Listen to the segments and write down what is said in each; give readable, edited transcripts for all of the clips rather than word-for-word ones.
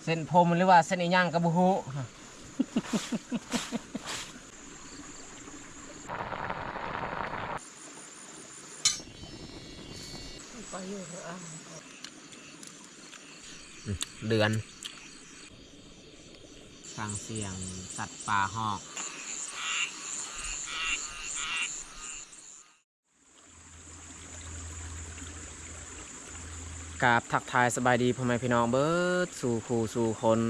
เส้นผมหรือว่าเส้นอีหยังกระบุหูเดือนฟังเสียงสัตว์ป่าหอกกราบทักทายสบายดีพ่อแม่พี่น้องเบิดสู่คู่สู่คน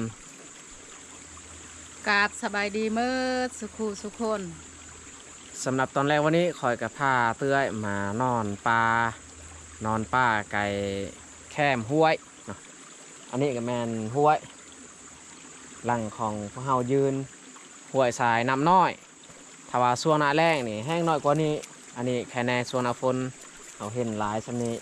กราบสบายดีเมื่อสุขูสุคน สำหรับตอนแรกวันนี้คอยกับผ้าเตื้อยมานอนป่าไก่แคมห้วยเนาะอันนี้ก็แมนห้วยหลังของพวกเฮายืนห้วยสายน้ำน้อยถ้าว่าช่วงหน้าแล้งนี่แห้งน้อยกว่านี้อันนี้แค่ในช่วงหน้าฝนเราเห็นหลายชั้นนี้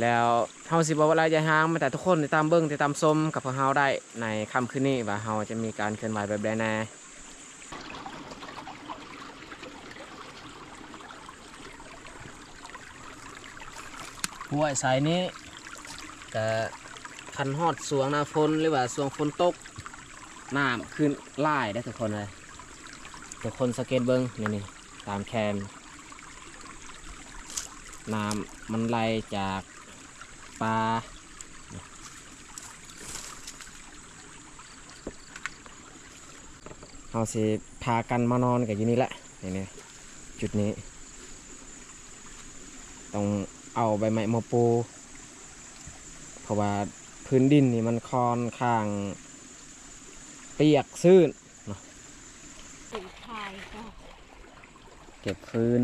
แล้วเฮาสิบอกว่าระยะห่างมาแต่ทุกคนติดตามเบิ้งติดตามชมกับพวกเฮาได้ในค่ำคืนนี้ว่าเฮาจะมีการเคลื่อนไหวแบบใดแน่ห้วยสายนี้ก็คันฮอดสวงหน้าฝนหรือว่าสวงฝนตกน้ำขึ้นไล่ได้ทุกคนเลยทุกคนสังเกตเบิ้งนี่ตามแคนน้ำมันไหลจากปลาเราสิพากันมานอนกับอยู่นี่แหละนี่จุดนี้ต้องเอาใบไม้มาปูเพราะว่าพื้นดินนี่มันค่อนข้างเปียกชื้นเนาะเก็บฟืน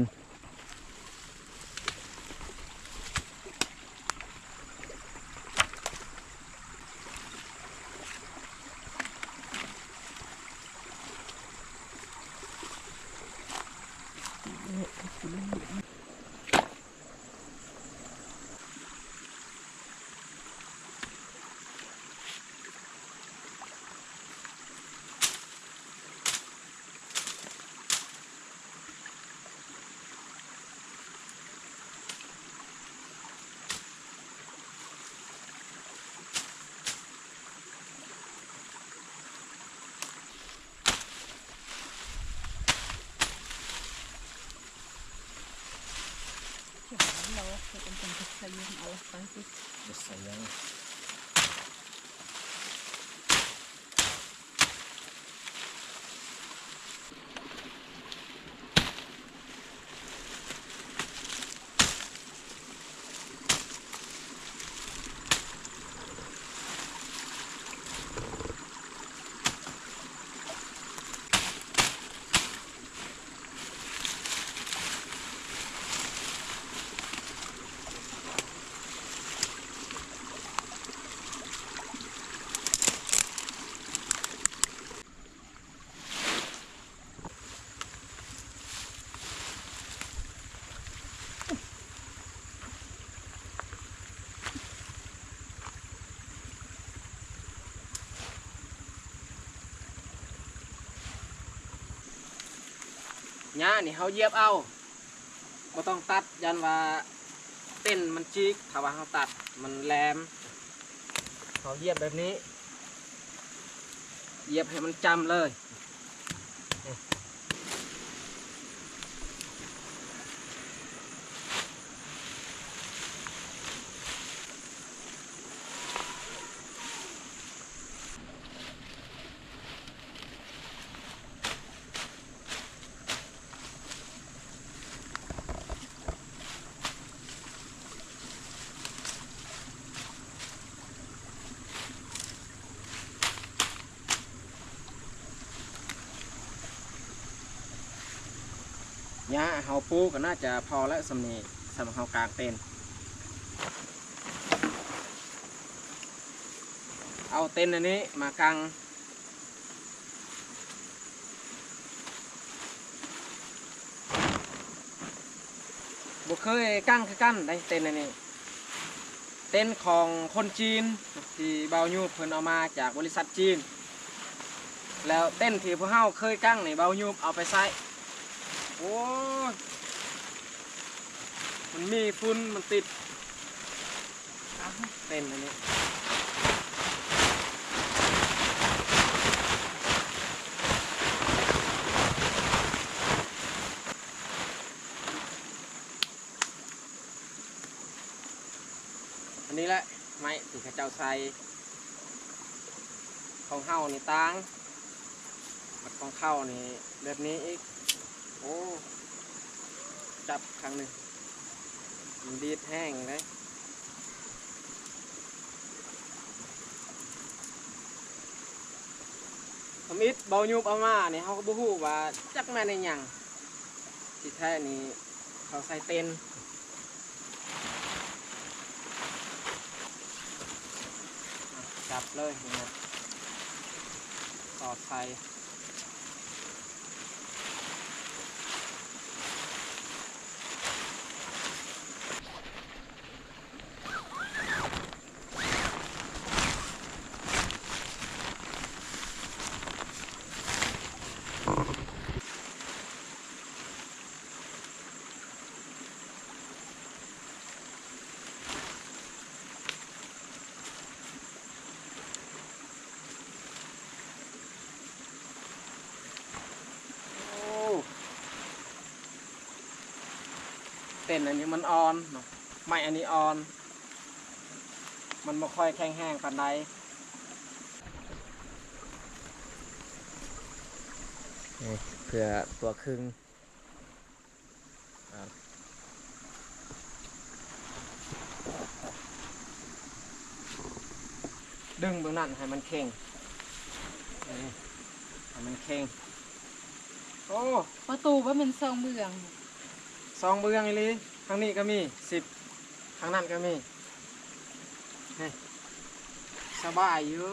หญ้านี่เขาเหยียบเอาบ่ต้องตัดยันว่าเต้นมันจิกถ้าว่าเขาตัดมันแหลมเขาเหยียบแบบนี้เหยียบให้มันจำเลยหญ้าเฮาปูก็น่าจะพอแล้วสำนีสำหรับเฮากางเต็นเอาเต็นอันนี้มากางบุเคยกางคือกันได้เต็นอันนี้เต็นของคนจีนที่เบายูเพิ่นเอามาจากบริษัทจีนแล้วเต็นที่พวกเฮาเคยกางนี่เบายูเอาไปใช้โอ้มันมีฝุ่นมันติดเต็นอันนี้ นนี้แหละไม้ที่เขาเจ้าใส่ของเฮานี่ต่างบัดของเข้านี่แบบนี้อีกโอ้จับครั้งหนึ่งมันดีดแห้งเลยทำอิดเบายุบเอามาเนี่ยเขาก็บ่ฮู้ว่าจักแม่นในหยังที่แท้นี่เขาใส่เต็นจับเลยนี่นะสอดใส่เต้นอันนี้มันอ่อนเนาะไม้อันนี้อ่อนมันไม่ค่อยแข็งแห้งปานใดเพื่อตัวครึ่งดึงเบื้องนั้นให้มันเข่งให้มันเข่งโอ้ ประตูว่ามันซองเมือง ซองเบื้องอีหลีทางนี้ก็มี10ทางนั้นก็มีนี่สบายอยู่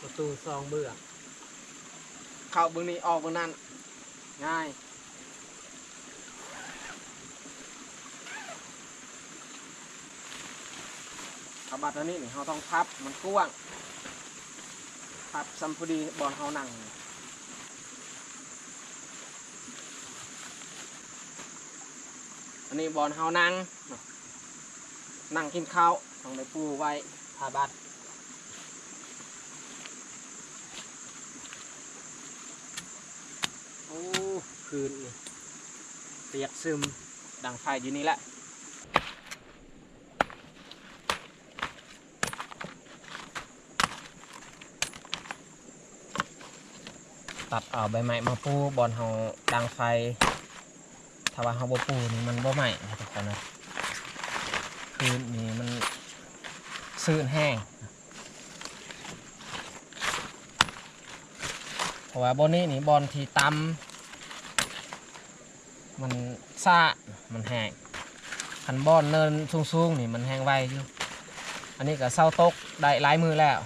ประตูซองเบื้องเข้าเบื้องนี้ออกเบื้องนั้นง่ายเอาบัตรอันนี้นี่เราต้องพับมันกว้างพับซัมพูดีบอลเขานั่งอันนี้บอลเฮานั่งกินข้าวต้องได้ปูไว้ทาบัตรโอ้คืนนี่เปียกซึมดังไฟอยู่นี่แหละตัดเอาใบไม้มาปูบอลเฮาดังไฟถ้าว่าเฮาบ่ปูนี่มันบ่ไหม้นะทุกคนนะคืนนี่มันซื่นแห้งเพราะว่าบอลนี้นี่บอลที่ต่ำมันซ่ามันแห้งคันบอลเนินสูงๆนี่มันแห้งไวอยู่อันนี้ก็เสาตกได้หลายมือแล้ว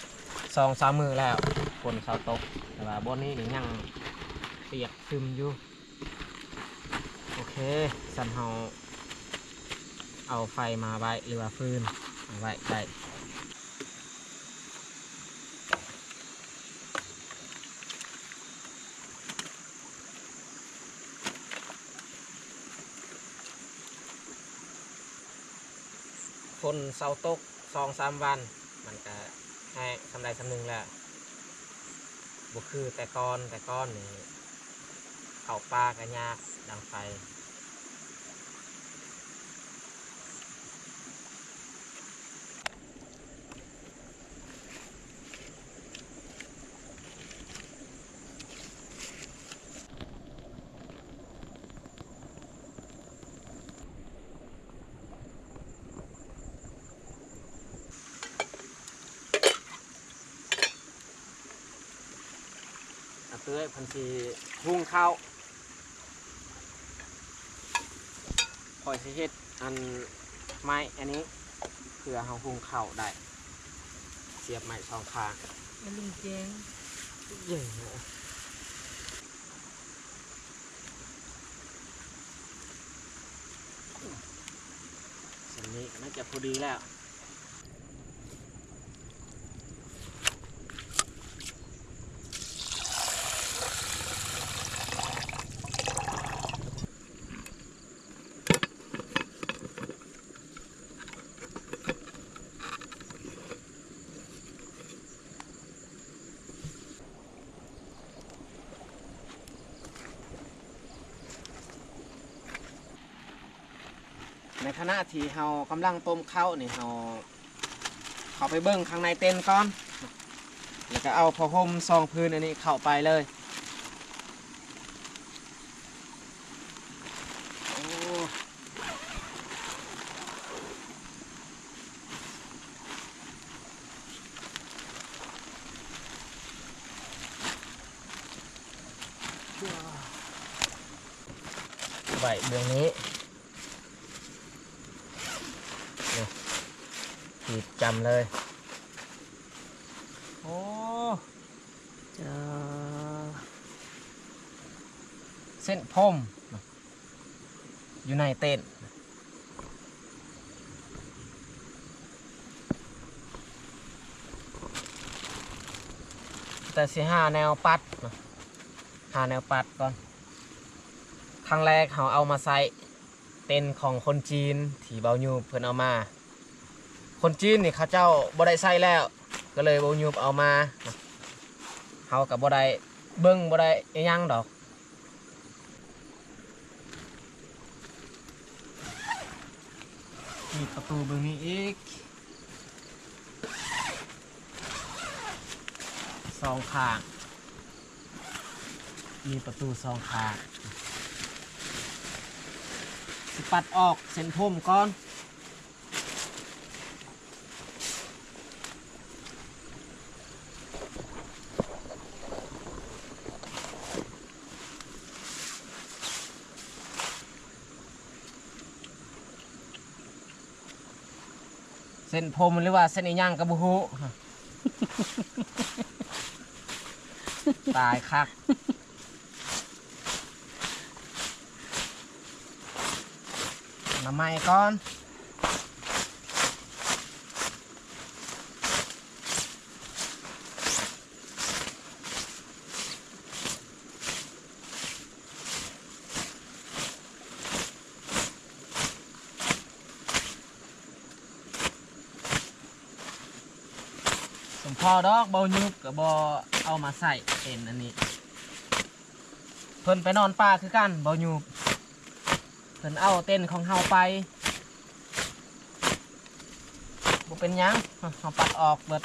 2-3 มือแล้วคนเสาตกแต่ว่าบอลนี้นี่ยังเปียกซึมอยู่โอเคสันเฮาเอาไฟมาไว้หรือว่าฟืนมาไว้ได้คนเสาตก2-3 วันมันก็แห้งทำได้ทำหนึ่งแล้วบุคือแต่ก้อนนี่เข้าปลากันยากดังไฟเตื้อยพันธีหุงข้าวคอยสิเฮ็ดอันไม้อันนี้เพื่อเฮาหุงข้าวได้เสียบไม้2 ข้าง มันลุงแจง เย่ฮะส่วนนี้ก็น่าจะพอดีแล้ว ในขณะที่เรากำลังต้มข้าวนี่เราเข้าไปเบิ้งข้างในเต็นท์ก่อนแล้วก็เอาผ้าห่มซองพื้นอันนี้เข้าไปเลยโอ้ใบเบื้องนี้หีบจำเลยโอ้จะเส้นพรมอยู่ในเต็นท์แต่สิหาแนวปัดหาแนวปัดก่อนครั้งแรกเขาเอามาใส่เต็นท์ของคนจีนที่เบายูเพิ่นเอามาคนจีนนี่เขาเจ้าบ่ได้ใส่แล้วก็เลยบ่ยุบเอามาเฮากับบ่ได้เบิ่งบ่ได้อิหยังดอกมีประตูเบิ่งนี้อีกสองข้างมีประตูสองข้างสิปัดออกเส้นผมก่อนเส้นผมหรือว่าเส้นอีหยังกระบุหูตายคักน้ำไม้ก่อนพอดอกเบายุบกับบอเอามาใส่เป็นอันนี้เพิ่นไปนอนป่าคือกันเบายุบเพิ่นเอาเต้นของเฮาไปบ่เป็นหยังเฮาปัดออกเบิด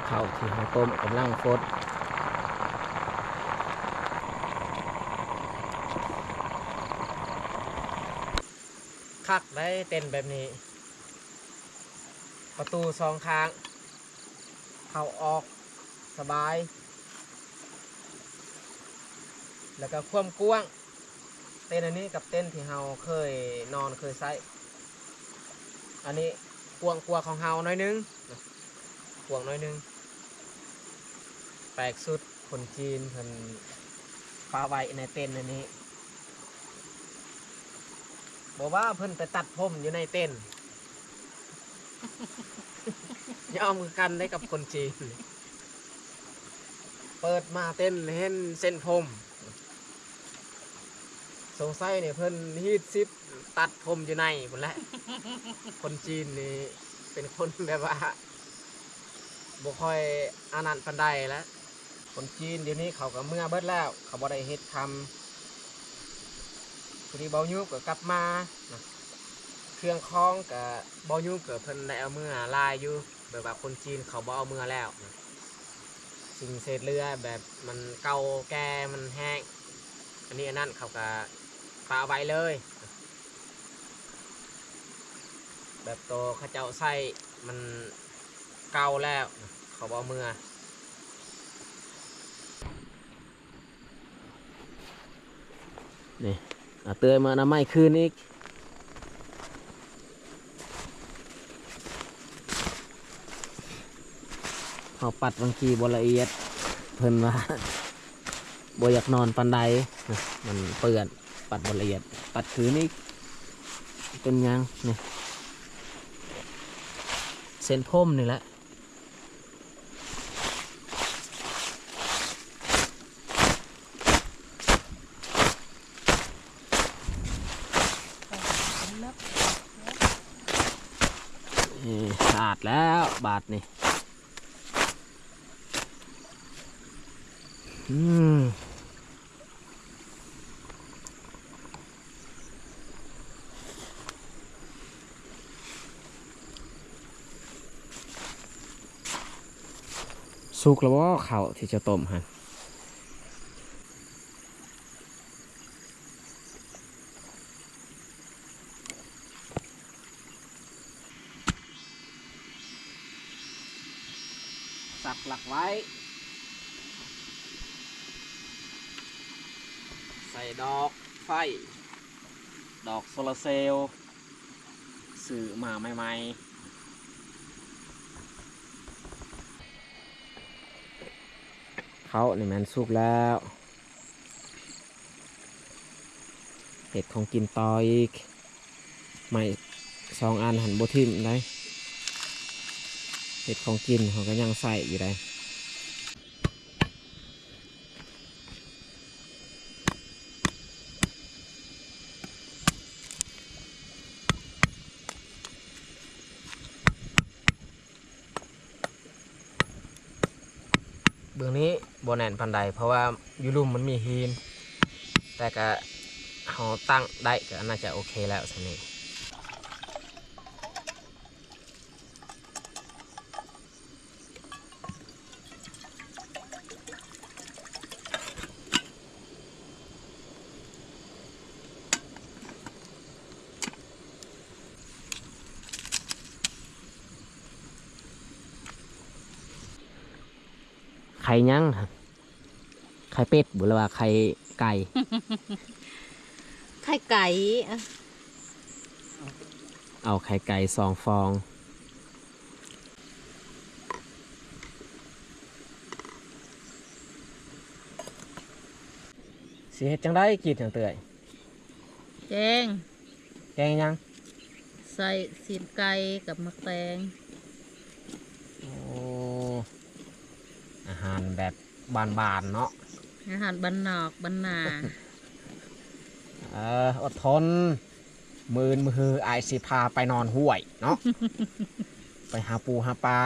ข้าวที่เฮาต้มกำลังฟดคักได้เต้นแบบนี้ประตูสองข้างเข้าออกสบายแล้วก็ความกว้างเต้นอันนี้กับเต้นที่เฮาเคยนอนเคยใช้อันนี้กว้างกว่าของเฮาน้อยนึงกว้างน้อยนึงแปลกสุดคนจีนเพิ่นปาไว้ในเต้นอันนี้บอกว่าเพิ่นไปตัดผมอยู่ในเต้นยอมกันได้กับคนจีนเปิดมาเต้นเห็นเส้นผมสงสัยเนี่ยเพิ่นฮีดซิปตัดผมอยู่ในหมดแล้วคนจีนนี่เป็นคนแบบว่าบ่ค่อยอานันต์ปานใดแล้วคนจีนเดี๋ยวนี้เขาก็เมื่อเบิดแล้วเขาบ่ได้เฮ็ดทำพอดีเบายุบก็กลับมาเครื่องคล้องกับเบายุบก็เพิ่นได้เอาเมื่อลายอยู่แบบว่าคนจีนเขาบ่เอาเมื่อแล้วสิ่งเศษเรือแบบมันเก่าแก่มันแห้งอันนี้อันนั้นเขาก็ปาไว้เลยแบบโตเขาเจ้าใส่มันเก่าแล้วเขาบ่เอาเมื่อนี่เตือนมาน้ำไม้คืนอีกเขาปัดบางทีบละเอียดเพิ่นว่าบ่อยากนอนปันใดมันเปื่อนปัดบละเอียดปัดคืนอีกเป็นยังนี่เส้นผมนี่แหละ สะอาดแล้วบาทนี่สุกแล้วว่าเขาที่จะต้มฮะสับหลักไว้ใส่ดอกไฟดอกโซลาร์เซลล์สื่อมาใหม่ๆเขานี่มันสุกแล้วเห็ดของกินต่ออีกไม่2 อันหันโบทิมได้เห็ดของกินเขาก็ยังใส่อยู่ได้เบื้องนี้โบแนนพันใดเพราะว่ายูรุมมันมีฮีนแต่ก็เขาตั้งได้ก็น่าจะโอเคแล้วสินี่ไข่ยั้งไข่เป็ดหรือว่าไข่ไก่ ไข่ไก่อะ เอาไข่ไก่2 ฟองสิเฮ็ดจังได้กินจังเตย แกง แกงยัง ใส่สีนไก่กับมะแตง โอ้อาหารแบบบานๆเนาะ อาหารบ้านนอกบ้านนา อดทนมือไอายสิพาไปนอนห้วยเนาะ ไปหาปูหาปลา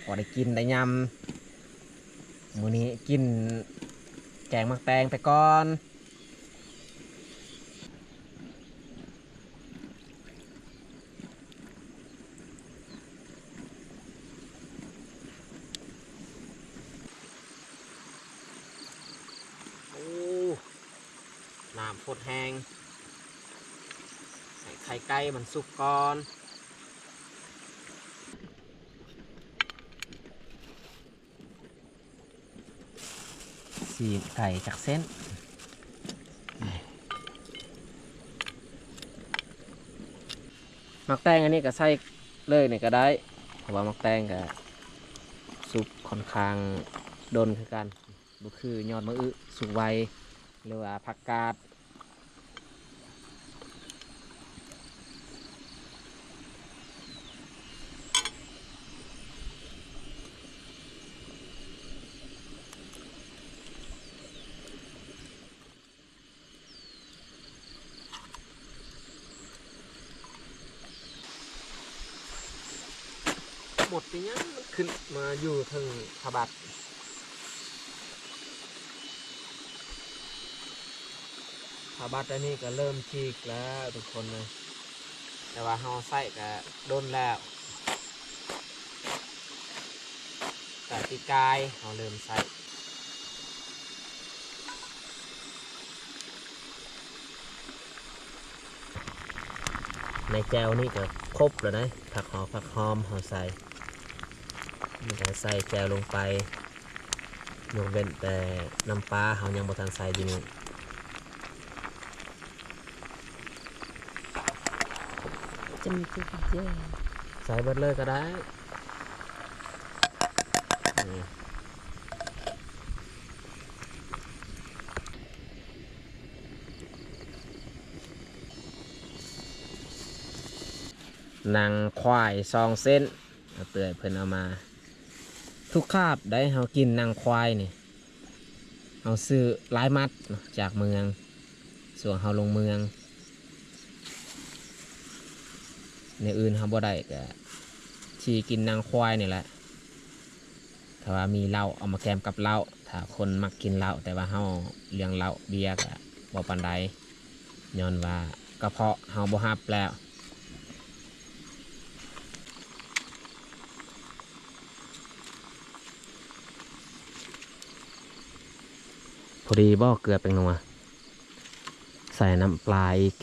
พอได้กินได้ยำมื้อนี้กินแกงมักแตงไปก่อนโอ้น้ำพดแห้งให้ไข่ไก่มันสุกก่อนสีไก่จากเส้นมักแตงอันนี้ก็ใส่เลยนี่ก็ได้เพราะว่ามักแตงก็สุกค่อนข้างโดนคือกันบุคือยอดมะอึสุกไวหรือว่าผักกาดหมดไปยังมันขึ้นมาอยู่ถึงผาบัดผาบัดอันนี้ก็เริ่มฉีกแล้วทุกคนเลยแต่ว่าเฮาใส่ก็โดนแล้วแต่ปีกายเฮาเริ่มใส่ในแจวนี่ก็ครบแล้วนะผักหอมเฮาใส่มันก็ใส่แจวลงไปยกเว้นแต่น้ำปลาเฮายังบ่ทันใส่อยู่นี่ จะมีกุ๊กแจง ใส่เบิดเลยก็ได้นี่นางควาย2 เส้นเอาเตือยเพิ่นเอามา ทุกคาบได้เฮากินนางควายนี่เฮาซื้อหลายมัดเนาะจากเมืองส่วนเฮาลงเมืองในอื่นเฮาบ่ได้ก็ ชีกินนางควายนี่แหละถ้าว่ามีเหล้าเอามาแกมกับเหล้าถ้าคนมักกินเหล้าแต่ว่าเฮาเลี้ยงเหล้าเบียร์ก็บ่ปานใดย้อนว่ากระเพาะเฮาบ่ฮับแล้วพอดีบ่เกลือเป็นนัวใส่น้ำปลาอีก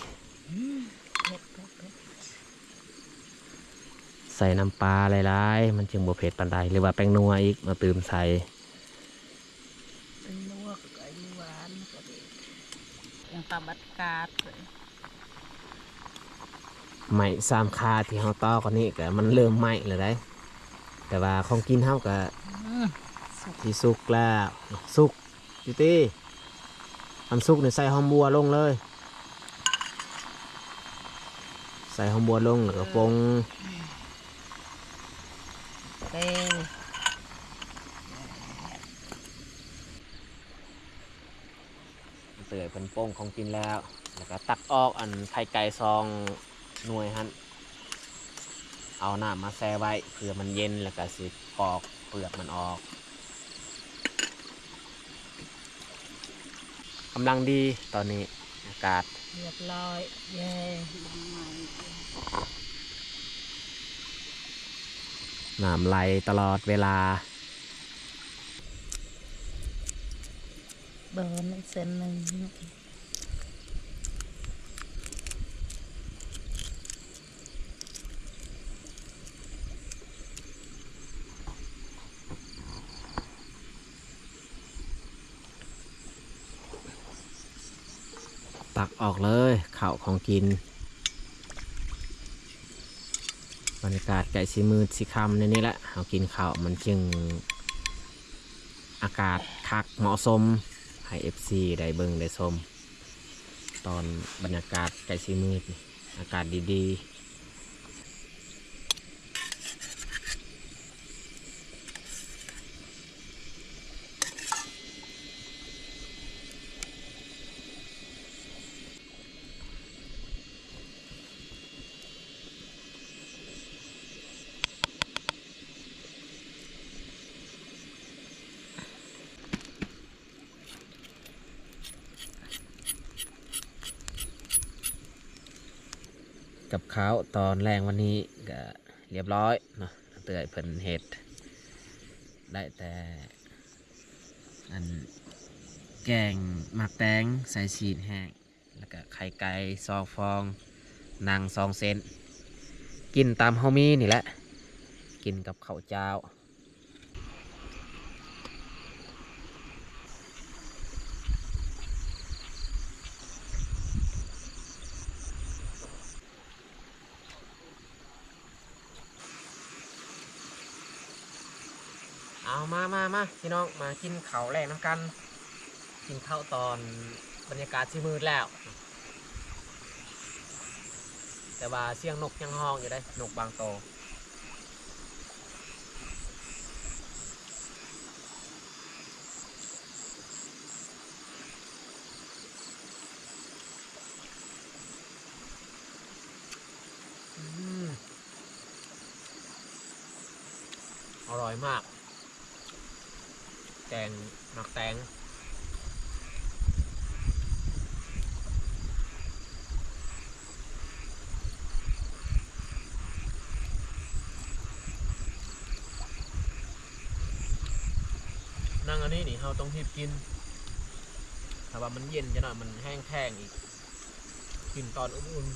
ใส่น้ำปลาหลายๆมันจึงบ่เผ็ดปานใดหรือว่าแป้งนัวอีกมาตื่มใส่ เป็นลวกไก่หวานก็ดียังตำบัดกาดเลย ไหม้สามคาที่เฮาต่อกันนี่ก็มันเริ่มไหม้แล้วได้แต่ว่าของกินเฮาก็ สุก ที่สุกแล้วสุกจิตี้ทำสุกเนี่ยใส่หอมบัวลงเลยใส่หอมบัวลงแล้วก็ปรุง เต้ เตื่อยเป็นโป้งของกินแล้วแล้วก็ตักออกอันไข่ไก่ซองหน่วยฮันเอาน้ำมาแช่ไว้เพื่อมันเย็นแล้วก็สิปอกเปลือกมันออกกำลังดีตอนนี้อากาศ เรียบร้อยเย้ใหม่ น้ำไหลตลอดเวลา เบอร์ในเส้นหนึ่ง ตักออกเลยข้าวของกินบรรยากาศไก่สีมืดสีคำในนี้แหละเอากินข้าวมันจึงอากาศคักเหมาะสมให้ FC ได้เบิ่งได้ชมตอนบรรยากาศไก่สีมืดนี่อากาศดีๆกับข้าวตอนแรงวันนี้ก็เรียบร้อยเนาะเตื่อยเพิ่นเห็ดได้แต่อันแกงหมักแตงใส่ชีสแห้งแล้วก็ไข่ไก่2 ฟองนาง2 เซนกินตามเฮามีนี่แหละกินกับข้าวเจ้าเอามาพี่น้องมากินข้าวแรงน้ำกันกินข้าวตอนบรรยากาศที่มืดแล้ว แต่ว่าเสียงนกยังห้องอยู่ได้นกบางโตอร่อยมากแกงหมักแตงนั่งอันนี้นี่เราต้องรีบกินถ้าว่ามันเย็นจะหน่อยมันแห้งแห้งอีกกินตอนอุ่นๆ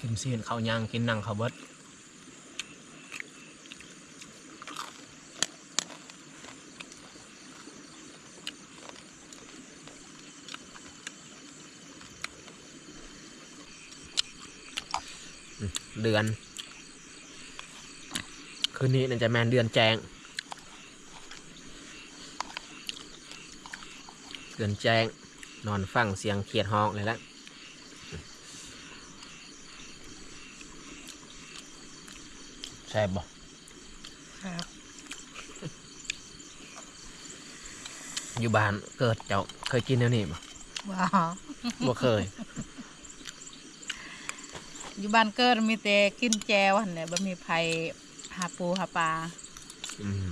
กินเสียนข้าวย่างกินนังข้าวเบิดเดือนคืนนี้น่าจะแมนเดือนแจงเดือนแจงนอนฟังเสียงเขียดห้องเลยละแซ่บบ่ ครับ อยู่บ้านเกิดเจ้าเคยกินแนวนี้บ่ ว้า บ่เคย อยู่บ้านเกิดมีแต่กินแจวหั่นแหละบ่มีไผหาปูหาปลา อืม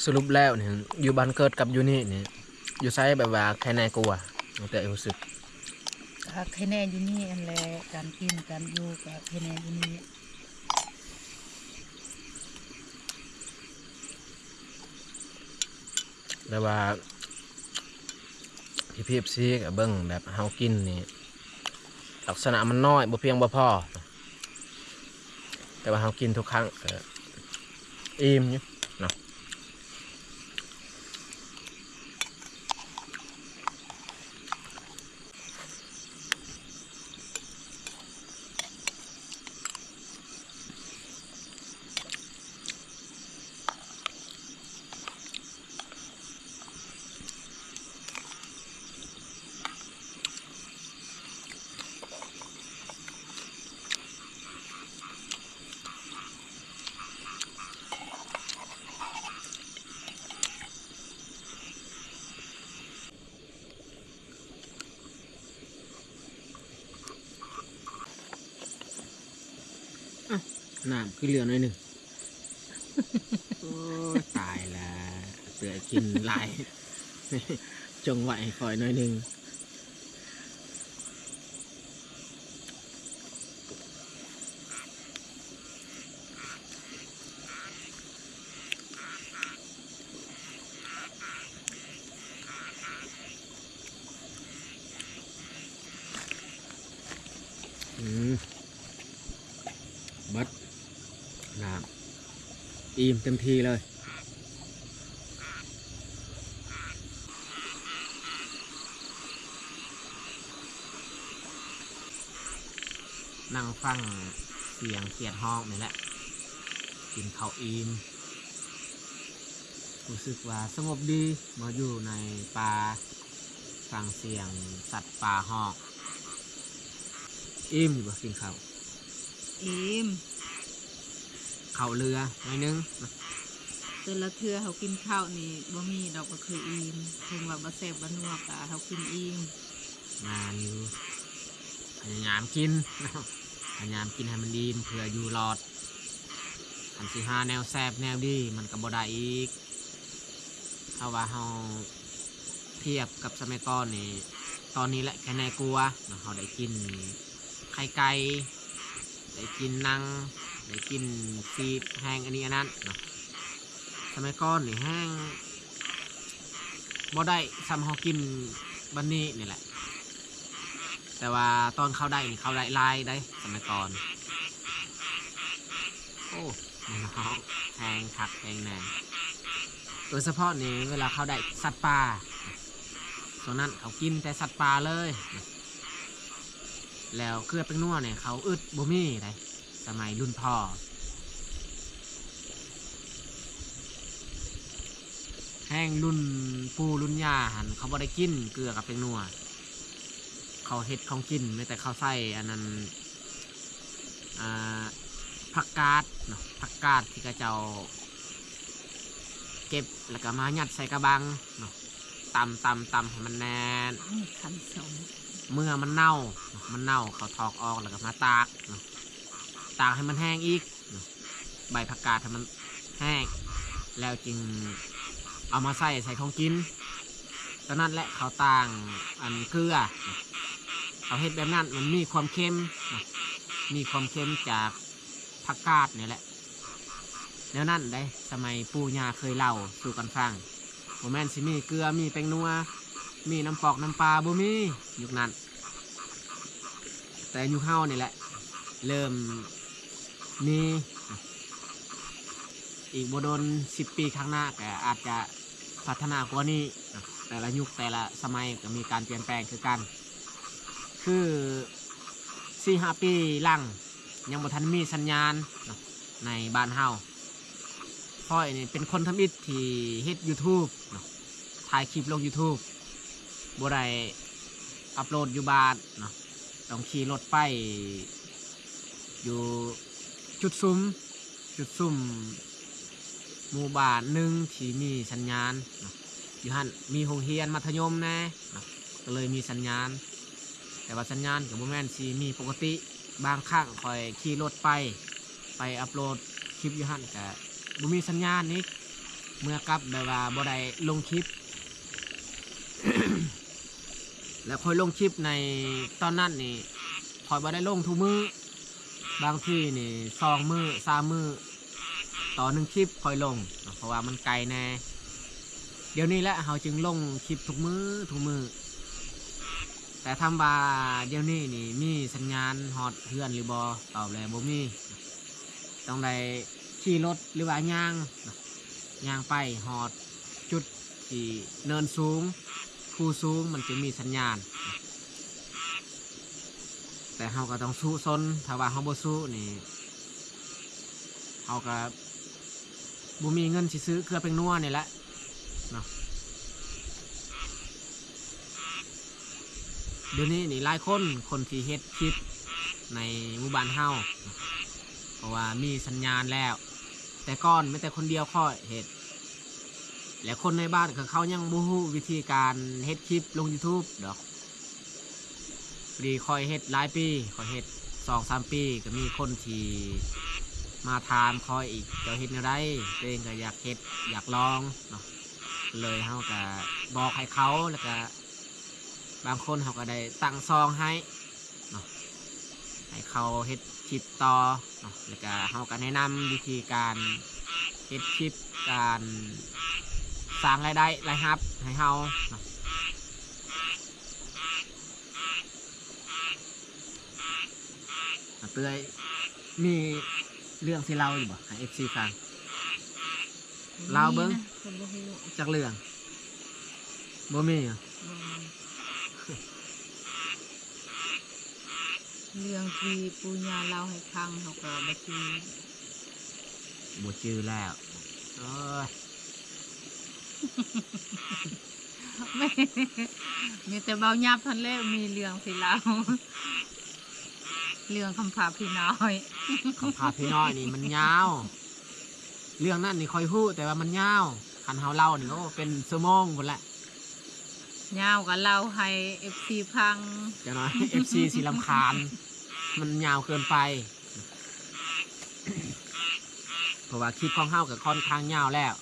สรุปแล้วเนี่ยอยู่บ้านเกิดกับอยู่นี่เนี่ยอยู่ไซแบบว่าแค่ไหนกลัวแต่รู้สึก ก็แค่แน่อยู่นี่อันแหละการกินการอยู่ก็แค่แน่อยู่นี่ แต่ว่าพี่ซีกับเบิ้งแบบเฮากินนี่ลักษณะมันน้อยบ่เพียงบ่พอแต่ว่าเฮากินทุกครั้งก็อิ่มอยู่เนาะน้ำคือเหลือหน่อยหนึ่ง โอ้ยตายละเสือกินหลาย จงไหวคอยหน่อยหนึ่งบัดน้ำอิ่มเต็มทีเลยนั่งฟังเสียงเขียดห้องนี่แหละกินข้าวอิ่มรู้สึกว่าสงบดีมาอยู่ในป่าฟังเสียงสัตว์ป่าห้องอิ่มอยู่บ่กินข้าว อิ่ม ข้าวเรือหน่อยนึง แต่ละเทื่อเขากินข้าวนี่บ่มีดอกก็คืออิ่มถึงว่าบ่แซ่บบ่นัวก็เขากินอิ่ม งานอยู่พยายามกิน พยายามกินให้มันดีเพื่ออยู่รอดอันสิหาแนวแซบแนวดีมันก็บ่ได้อีกถ้าว่าเฮาเทียบกับสมัยก่อนนี่ตอนนี้แหละแค่ในกลัวเนาะเฮาได้กินไข่ไก่ได้กินนังได้กินฟีดแห้งอันนี้อันนั้นเนาะสมัยก่อนนี่แห้งบ่ได้ซ้ำเฮากินบัดนี้นี่แหละแต่ว่าตอนเข้าได้นี่เข้าได้ลายได้สมัยก่อนโอ้น้องแหงคักแหงแหนงโดยเฉพาะนี่เวลาเข้าได้สัตว์ป่าส่วนนั้นเขากินแต่สัตว์ป่าเลยแล้วเครือเป็นนัวเนี่ยเขาอึดบ่มีได้สมัยรุ่นพ่อแห้งรุ่นปูรุ่นยาหันเขาบ่ได้กินเกลือกับเป็นนัวเขาเห็ดของกินไม่แต่เขาใส่อันนั้นผักกาดเนาะผักกาดที่กระเจ้าเก็บแล้วก็มายัดใส่กระบังเนาะตำให้มันแน่น คันสม เมื่อมันเน่าเนาะมันเน่าเขาถอกออกแล้วก็มาตากเนาะตากให้มันแห้งอีกเนาะใบผักกาดให้มันแห้งแล้วจึงเอามาใส่ของกินตอนนั้นแหละเขาต่างอันเกลือเนาะเขาเห็ดแบบนั้นมันมีความเค็มนะมีความเค็มจากผักกาดเนี่ยแหละแล้วนั่นได้สมัยปู่ย่าเคยเล่าสู่กันฟังโมแมนสิมีเกลือมีแป้งนัวมีน้ำปอกน้ำปลาบ่มียุคนั้นแต่ยุคเฮานี่แหละเริ่มมีอีกบ่โดน10 ปีข้างหน้าแต่อาจจะพัฒนากว่านี้แต่ละยุคแต่ละสมัยก็มีการเปลี่ยนแปลงคือกันคือ4-5 ปีหลังยังบ่ทันมีสัญญาณในบ้านเฮาพ่อยนี่เป็นคนทำอิฐที่เฮ็ด YouTube ถ่ายคลิปลง YouTube บ่ได้อัปโหลดอยู่บ้านต้องขี่รถไป อยู่จุดซุ่มหมู่บ้านหนึ่งที่มีสัญญาณเนาะอยู่หันมีโรงเรียนมัธยมแน่เนาะก็เลยมีสัญญาณแต่ว่าสัญญาณกับโมแมนซีมีปกติบางครั้งคอยขี่รถไปอัปโหลดคลิปอยู่หันกับบ่มีสัญญาณนี้เมื่อกลับแบบว่าบ่ได้ลงคลิป แล้วคอยลงคลิปในตอนนั้นนี่คอยบ่ได้ลงทุกมือบางที่นี่2 มื้อ3 มื้อต่อ1 คลิปคอยลงเพราะว่ามันไกลแน่เดี๋ยวนี้แหละเราจึงลงคลิปทุกมื้อแต่ทำบาเดี๋ยวนี้นี่มีสัญญาณฮอดเพื่อนหรือบอตอบแล้วบ่มีต้องได้ขี่รถหรือว่าย่างไปฮอดจุดที่เนินสูงภูสูงมันจะมีสัญญาณแต่เราก็ต้องสู้ซนถ้าว่าเราบ่สู้นี่เราก็บ่มีเงินสิซื้อเครื่องเป็นนัวนี่แหละเนาะเดี๋ยวนี้นี่หลายคนที่เฮ็ดคลิปในหมู่บ้านเฮาเพราะว่ามีสัญญาณแล้วแต่ก่อนไม่แต่คนเดียวค่อยเฮ็ดและคนในบ้านเขายังบ่ฮู้วิธีการเฮ็ดคลิปลง YouTube ดอกดีคอยเฮ็ดหลายปีคอยเฮ็ด2-3 ปีก็มีคนที่มาถามคอยอีกจะเฮ็ดแนวใดตัวเองก็อยากเฮ็ดอยากลองเนาะเลยเฮาก็บอกให้เขาแล้วก็บางคนเขาก็ได้ตั้งซองให้เนาะให้เขาเฮ็ดคลิปต่อเนาะแล้วก็เขาก็แนะนำวิธีการเฮ็ดคลิปการสร้างรายได้รายรับให้เขาเนาะเตื้อยมีเรื่องที่เล่าอยู่บ่ให้ FC ฟังเล่าเบิ้งจากเรื่องบ่มีอ่ะเรื่องที่ปู่ย่าเล่าให้ฟังเขาก็บ่จือ บ่จือแล้วโอ้ย มีแต่เบาหยาบทันแล้วมีเรื่องที่เล่าเรื่องคำพาพี่น้อย คำพาพี่น้อยนี่มันยาวเรื่องนั้นนี่คอยฮู้แต่ว่ามันยาวคันเฮาเล่านี่ก็เป็นชั่วโมงพุ่นแหละ ยาวกับเราให้ FC พัง จังน้อย FC สิรำคาญมันยาวเกินไป เพราะว่าคลิปของเฮาก็ค่อนข้างยาวแล้ว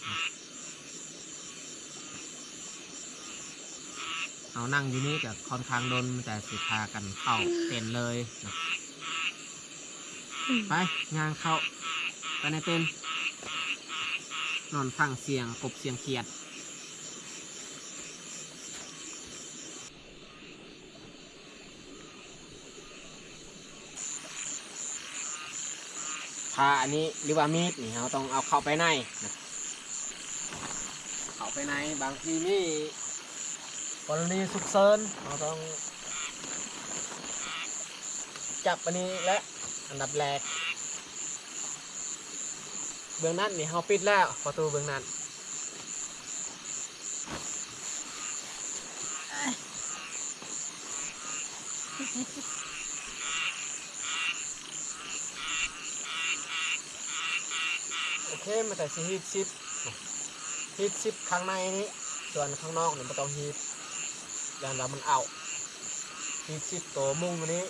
เอานั่งอยู่นี่ก็ค่อนข้างโดนแต่สิพากันเข้าเต้นเลยนะไปงานเข้าไปในเต้นนอนฟังเสียงกบเสียงเขียดพาอันนี้หรือว่ามีดนี่เราต้องเอาเข้าไปในนะเข้าไปในบางทีมีกรณีฉุกเฉินเราต้องจับอันนี้และอันดับแรกเบื้องนั้นนี่เราปิดแล้วประตูเบื้องนั้นโอเคมาแต่ฮีทซิปข้างในนี้ส่วนข้างนอกเนี่ยไม่ต้องฮีทอย่างเรามันเอาฮีทซิปตัวมุ้งตัวนี้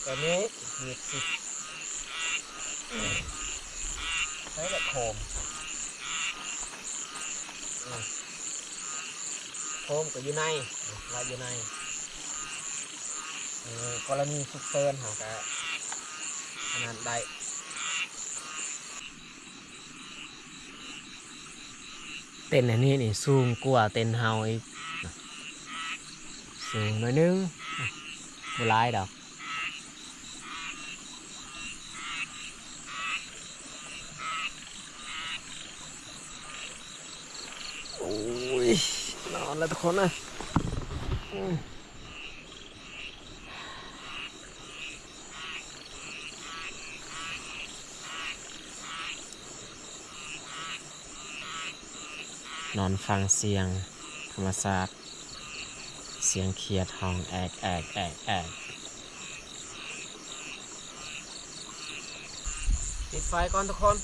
ตัวนี้ฮีทซิปใช้แบบโคมก็อยู่ในลายอยู่ในกรณีฉุกเฉินเขาก็ขนาดได้เต้นอันนี้นี่สูงกว่าเต้นเฮาอีกสูงหน่อยนึงบ่หลายดอกโอ้ยนอนแล้วทุกคนนะนอนฟังเสียงธรรมศาสตร์ เสียงเขียดห้องแอกแอกแอกแอกปิดไฟก่อนทุกคน